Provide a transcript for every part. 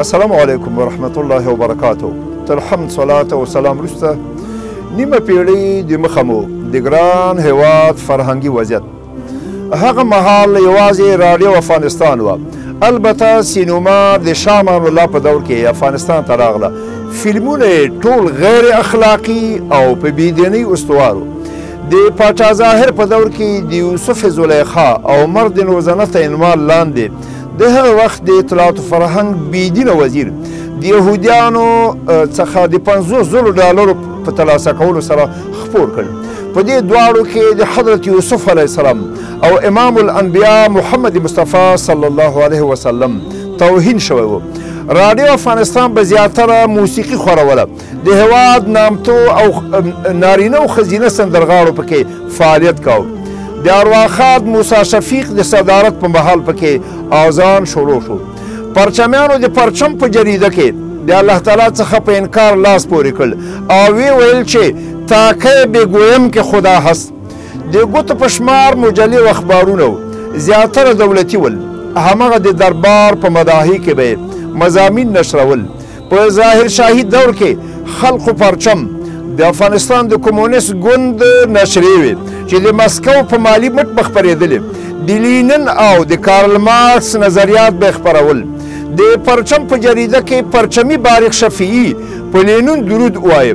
السلام علیکم ورحمت الله وبرکاتو. تر حمد صلات او سلام وروسته نیمه پیړۍ د مخه مو د ګران هیواد فرهنګي وضعیت هغه مهال یوازې راډیو افغانستان وه. البته سینما د شاه امان الله په دور کې افغانستان ته راغله. فلمونه یې ټول غیر اخلاقي او په بېدینۍ استوارو. د پاچا ظاهر په دور کې د یوسف زلیخا او مرد نوزنه ته عنوان لاندې د هغه وخت د اطلاعات و فرهنګ بېدینه وزیر د یهودیانو څخه د 50,000 ډالرو په ترلاسه کولو سره خپور کړ. په دې دواړو کې د حضرت یوسف علیه السلام او امام الانبیاء محمد مصطفی صلی الله علیه وسلم توهین شوی و. راډیو افغانستان به زیاتره موسیقي خوروله. د هېواد نامتو او نارینه او ښځینه سندرغاړو پکې فعالیت کاوه. د ارواخاد موسی شفیق د صدارت په مهال پکې آذان شروع شو. پرچمیانو د پرچم په جریده کې د الله تعالی څخه په انکار لاس پورې کړ او وی ویل چې تاکه بګویم کې خدا هست. د ګوتو په شمار مجلې و اخبارونه زیاتره دولتي ول. همغه د دربار په مداهۍ کې به مضامین نشرول. په ظاهر شاهي دور کې خلقو پرچم د افغانستان د کمونیست ګوند نشرې وې چې د مسکو په مالي مټ به خپرېدلې. د لینن او د کارل مارکس نظریات به خپرول. د پرچم په جریده کې پرچمي بارق شفیعي په لینن درود ووایه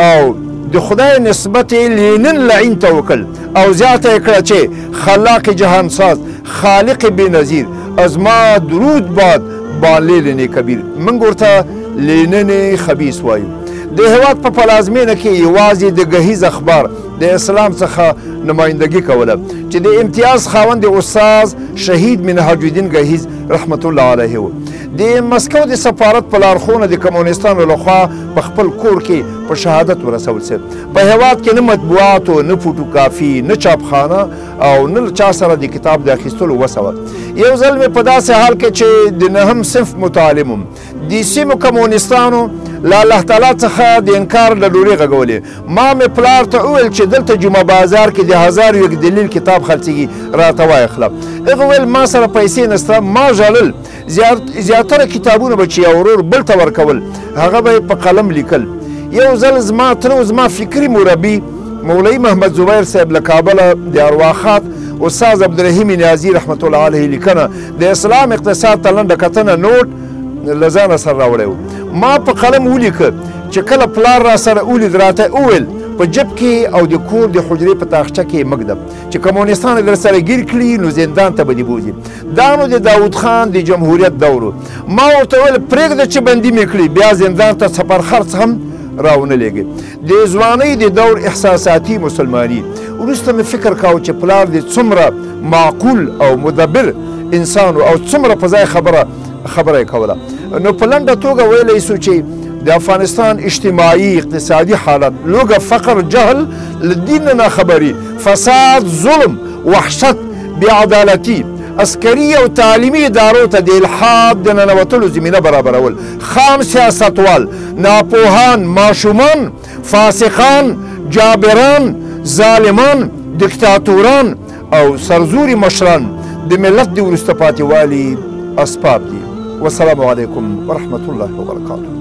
او د خدای نسبت لینن لعین ته وکړ او زیاته یې کړه چې خلاق جهانساز خالق بېنظیر از ما درود باد با لیلن کبیر. موږ ورته لینن خبیث وایو. د هېواد په پلازمینه کې یوازې د ګهیز اخبار د اسلام څخه نمایندګي کوله چې د امتیاز خاوند استاذ شهید منهاج الدین ګهیز رحمت الله علیه و. د مسکو د سفارت په لارښوونه د کمونیستانو لخوا په خپل کور کې په شهادت ورسول شو. په هېواد کې نه مطبوعات و نه فوټوکافي نه چاپخانه او نه چا سره د کتاب د اخیستلو وسه وه. یو ځل مې په داسې حال کې چې د 9م صنف متعلم وم د سیمو کمونیستانو له الله تعالی څخه د انکار له ډورې غږولې. ما مې پلار ته وویل چې دلته جمعه بازار کې د 1001 دلیل کتاب خرڅېږي راته وایخله. هغه ویل ما سره پیسې نسته. ما ژړل. زیاتره کتابونه به چې یو ورور بل ته ورکول هغه به یې په قلم لیکل. یو ځل زما تره او زما فکري مربي مولوي محمد زبیر صاحب له کابله د ارواخات استاد عبدالرحیم نیازي رحمت الله علیه لیکنه د اسلام اقتصاد ته لنډه کتنه نوټ له ځانه سره راوړی و. ما په قلم ولیکه چې کله پلار را سره ولید راته وویل په جب کې او د کور د حجرې په تاخچه کې مږدم چې کمونیستان در سره ګیر کړي نو زندان ته به دې بوځي. دا نو د داود خان د جمهوریت دور. ما ورته ویل پرېږده چې بندي مې کړي بیا زندان ته سفر خرڅ هم راونه لېږي. د ځوانۍ د دور احساساتي مسلماني. وروسته مې فکر کاوه چې پلار دې څومره معقول او مدبر انسان او څومره په ځای خبره یې کوله. نو په لنډه توګه ویلی سو چې د افغانستان اجتماعي اقتصادي حالت لوږه فقر جهل له دین نه خبري فساد ظلم وحشت بېعدالتي عسکري او تعلیمي ادارو ته د الحاد د ننوتلو زمینه برابرول. خام سیاستوال ناپوهان ماشومان فاسقان جابران ظالمان دیکتاتوران او سرزوري مشران د ملت د وروسته پاتې والي اسباب دي. والسلام علیکم ورحمت الله وبرکاته.